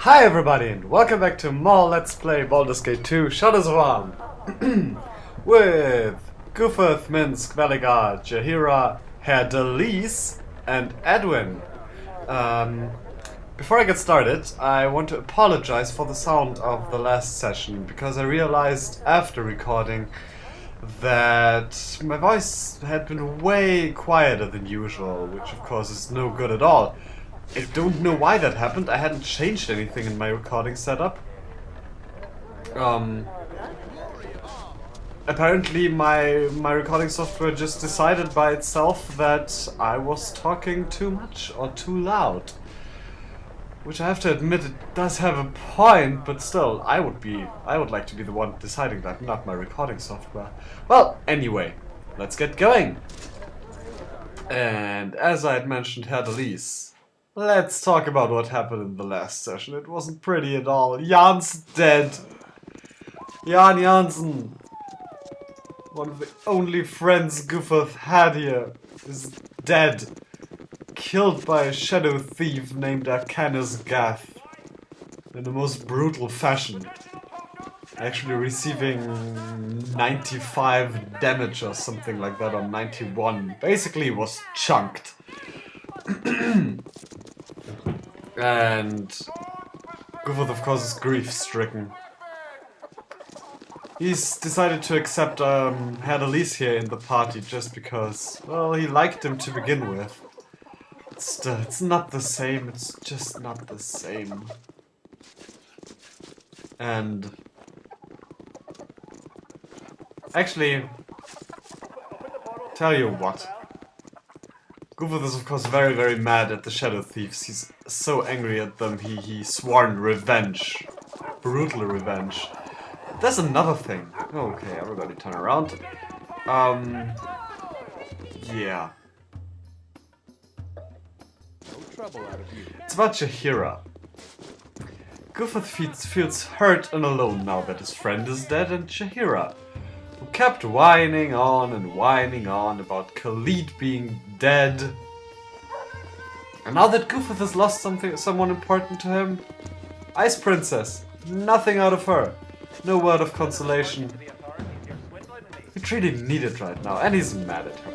Hi everybody and welcome back to more Let's Play Baldur's Gate 2 Shadows of Arm with Goofuth, Minsk, Veligar, Jaheira, Herr Delise and Edwin. Before I get started, I want to apologize for the sound of the last session because I realized after recording that my voice had been way quieter than usual, which of course is no good at all. I don't know why that happened. I hadn't changed anything in my recording setup. Apparently my recording software just decided by itself that I was talking too much or too loud. Which I have to admit, it does have a point, but still, I would like to be the one deciding that, not my recording software. Well, anyway, let's get going. And as I had mentioned, Herr Delise, let's talk about what happened in the last session. It wasn't pretty at all. Jan's dead. Jan Jansen, one of the only friends Goofuth had here, is dead. Killed by a shadow thief named Arcanus Gath in the most brutal fashion. Actually receiving 95 damage or something like that on 91. Basically was chunked. And Goofuth of course is grief-stricken. He's decided to accept Herr Delise here in the party just because, well, he liked him to begin with. It's not the same, it's just not the same. And actually, tell you what. Goofuth is of course very, very mad at the Shadow Thieves. He's so angry at them, he sworn revenge. Brutal revenge. There's another thing. Okay, everybody turn around. Yeah. It's about Jaheira. Goofuth feels hurt and alone now that his friend is dead, and Jaheira, who kept whining on and whining on about Khalid being dead. And now that Goofuth has lost someone important to him, Ice Princess, nothing out of her. No word of consolation. He really needs it right now, and he's mad at her.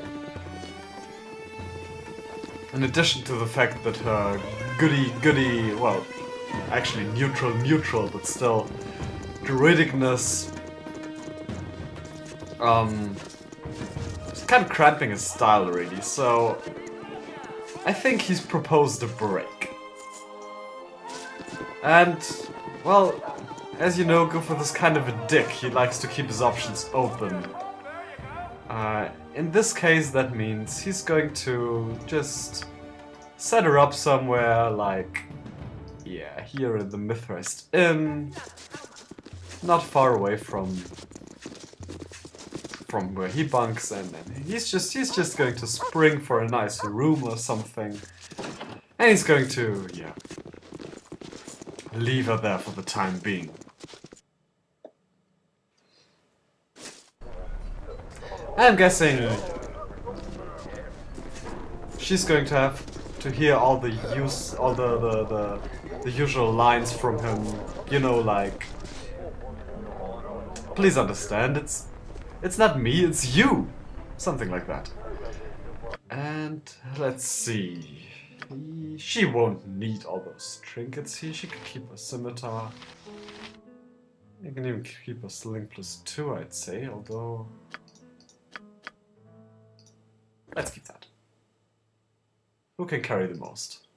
In addition to the fact that her goody, well, actually neutral, but still, druidicness, it's kind of cramping his style really, so I think he's proposed a break. And, well, as you know, Goofuth is kind of a dick. He likes to keep his options open. In this case, that means he's going to just set her up somewhere like, yeah, here in the Mithrist Inn, not far away from where he bunks, and he's just going to spring for a nice room or something, and he's going to, yeah, leave her there for the time being. I'm guessing she's going to have to hear all the usual lines from him, you know, like, please understand, it's not me, it's you, something like that. And let's see, she won't need all those trinkets here. She could keep a scimitar. You can even keep a sling +2, I'd say, although let's keep that. Who can carry the most?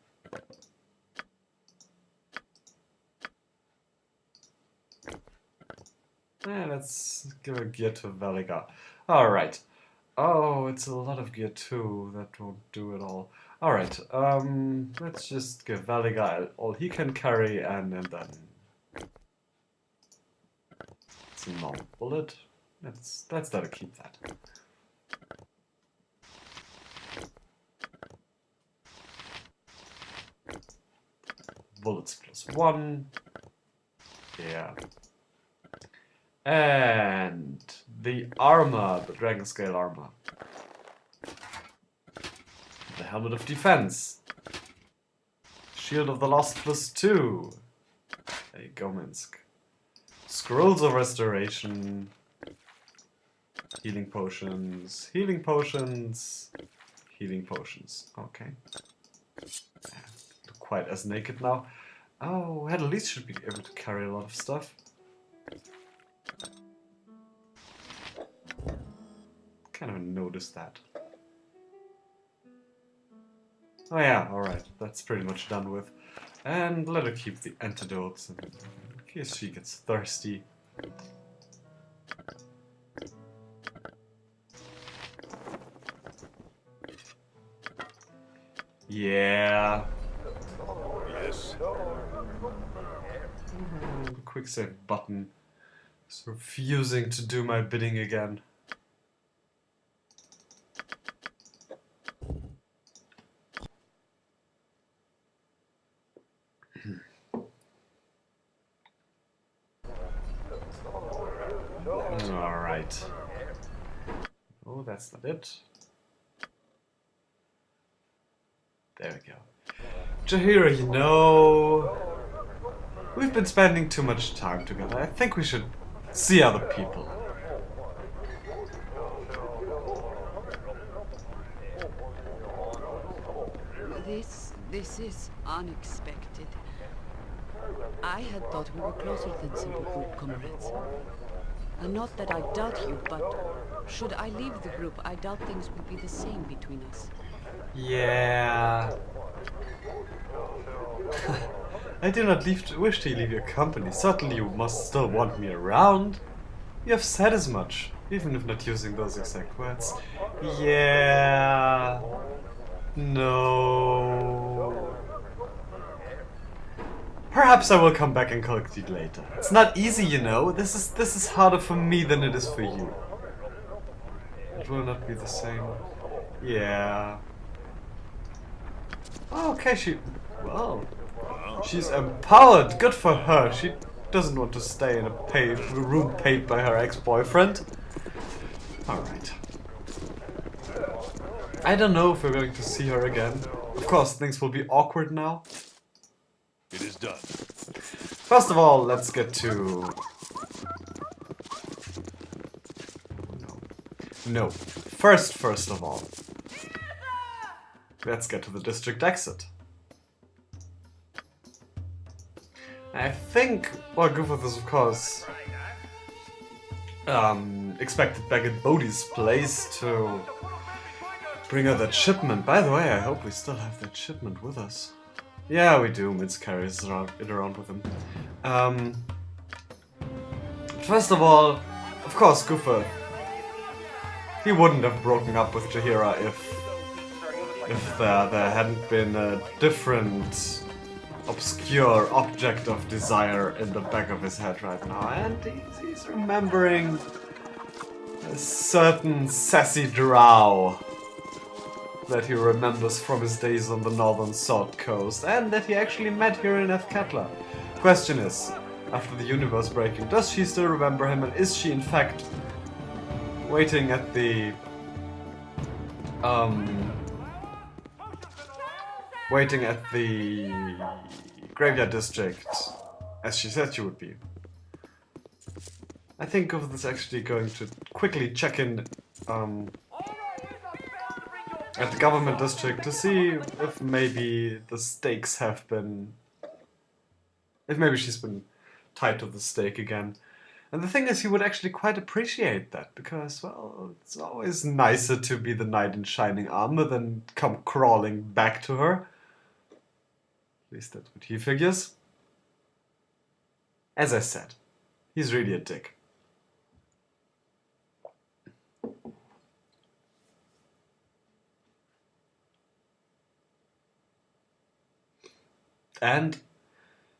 Let's give a gear to Veligar. Alright. Oh, it's a lot of gear too. That won't do it all. Alright, let's just give Veligar all he can carry, and then it's a normal bullet. Let's let her keep that. Bullets +1. Yeah. And the armor, the dragon scale armor. The helmet of defense. Shield of the Lost +2. There you go, Minsk. Scrolls of Restoration. Healing potions. Healing potions. Healing potions. Okay. Look quite as naked now. Oh, at least should be able to carry a lot of stuff. Can't even notice that. Oh yeah, alright. That's pretty much done with. And let her keep the antidotes in case she gets thirsty. Yeah. Yes. Quick save button. It's refusing to do my bidding again. Alright. Oh, that's not it. There we go. Jaheira, you know, we've been spending too much time together. I think we should see other people. This is unexpected. I had thought we were closer than simple group comrades. And not that I doubt you, but should I leave the group, I doubt things will be the same between us. Yeah. I do not wish to leave your company. Certainly you must still want me around. You have said as much, even if not using those exact words. Yeah. No. Perhaps I will come back and collect it later. It's not easy, you know. This is harder for me than it is for you. It will not be the same. Yeah. Oh, okay, well, she's empowered. Good for her. She doesn't want to stay in a room paid by her ex-boyfriend. Alright. I don't know if we're going to see her again. Of course, things will be awkward now. It is done. First of all, let's get to... No. First of all, let's get to the district exit. I think, well, Goofuth is of course expected back at Bodhi's place to bring her that shipment. By the way, I hope we still have that shipment with us. Yeah, we do. Mitz carries it around with him. First of all, of course, Goofuth. He wouldn't have broken up with Jaheira if there hadn't been a different obscure object of desire in the back of his head right now. And he's remembering a certain sassy drow that he remembers from his days on the northern Sword Coast, and that he actually met here in Efkatla. Question is, after the universe breaking, does she still remember him, and is she in fact waiting at the graveyard district as she said she would be? I think Goofuth is actually going to quickly check in at the government district to see if maybe the stakes have been... if maybe she's been tied to the stake again. And the thing is, he would actually quite appreciate that, because, well, it's always nicer to be the knight in shining armor than come crawling back to her. At least that's what he figures. As I said, he's really a dick. And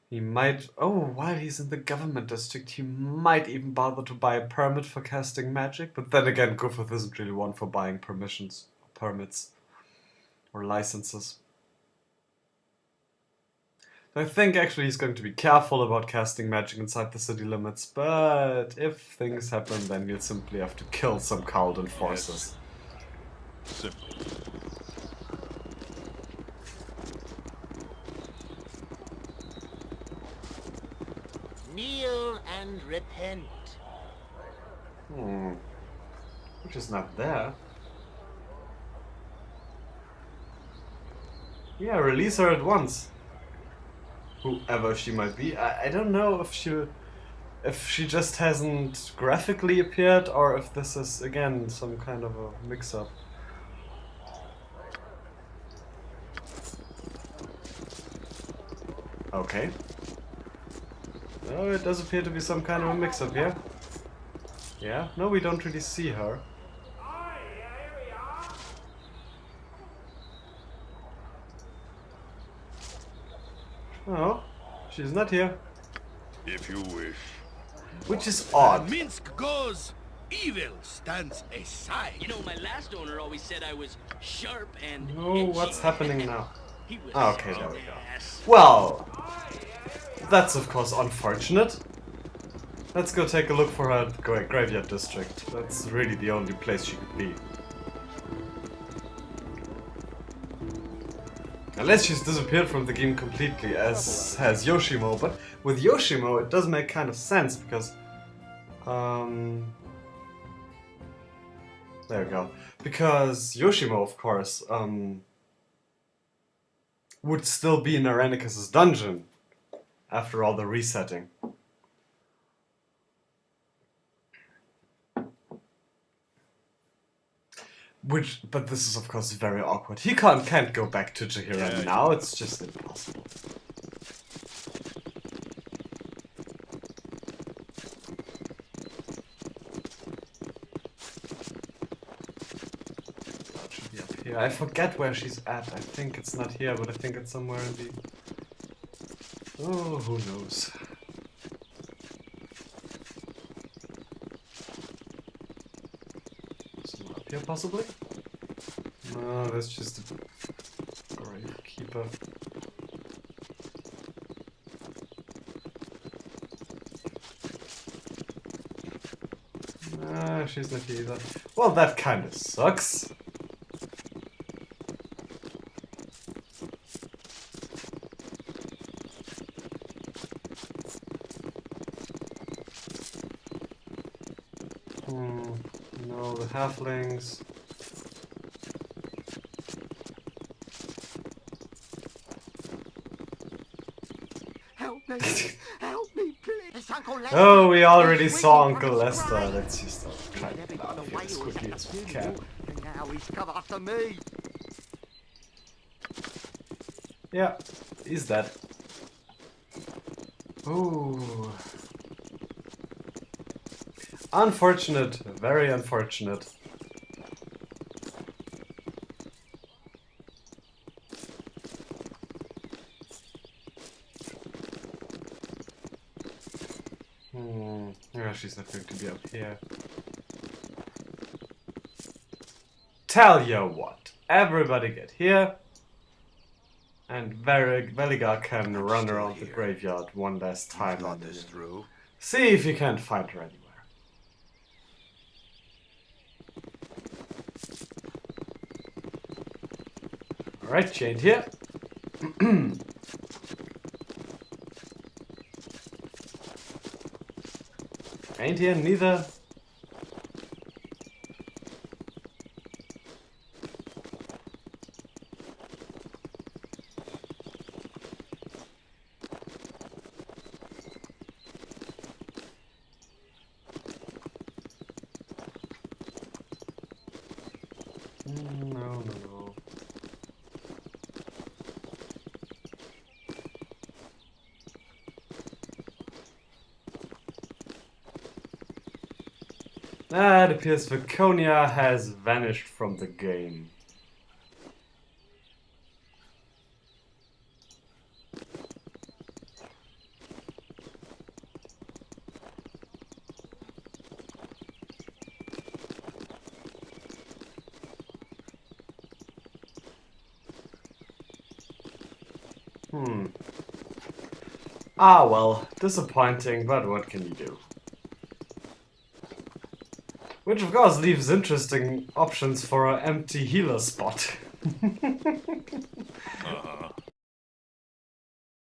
he might... oh, while he's in the government district, he might even bother to buy a permit for casting magic. But then again, Goofuth isn't really one for buying permissions, permits, or licenses. I think actually he's going to be careful about casting magic inside the city limits, but if things happen, then you'll simply have to kill some Kaldin forces. Simply. kneel and repent. Which is not there. Yeah, release her at once. Whoever she might be. I don't know if she just hasn't graphically appeared or if this is again some kind of a mix-up. Okay. No, it does appear to be some kind of a mix-up here. Yeah, no, we don't really see her. Oh, she's not here. If you wish. Which is odd. Minsk goes, evil stands aside. You know, my last owner always said I was sharp and Oh, edgy. what's happening now? He was Okay, such there an we go. ass. Well, that's of course unfortunate. Let's go take a look for her graveyard district. That's really the only place she could be. Unless she's disappeared from the game completely, as has Yoshimo. But with Yoshimo, it does make kind of sense because, there we go. Because Yoshimo, of course, would still be in Irenicus's dungeon after all the resetting. But this is of course very awkward. He can't go back to Jaheira now. It's just impossible. That should be up here. I forget where she's at. I think it's not here, but I think it's somewhere in the. Oh, who knows? Up here, possibly? No, that's just a gravekeeper. Ah, she's not here either. Well, that kind of sucks. No, the halflings. Help me! Help me, please! It's Uncle Lester! Oh, we already He's saw waiting Uncle for us Lester. crying. Let's just try to Never get out got of here away as with quickly that as we funeral, can. and now he's come after me. Yeah, he's dead. Ooh. Unfortunate, very unfortunate. Yeah, she's not going to be up here. Tell you what, everybody get here. And Veligar can run around the graveyard one last time Thought and this through. see if you can't find her anywhere. Alright, she ain't here. Ain't here neither. No. It appears Viconia has vanished from the game. Ah well, disappointing, but what can you do? Which of course leaves interesting options for an empty healer spot.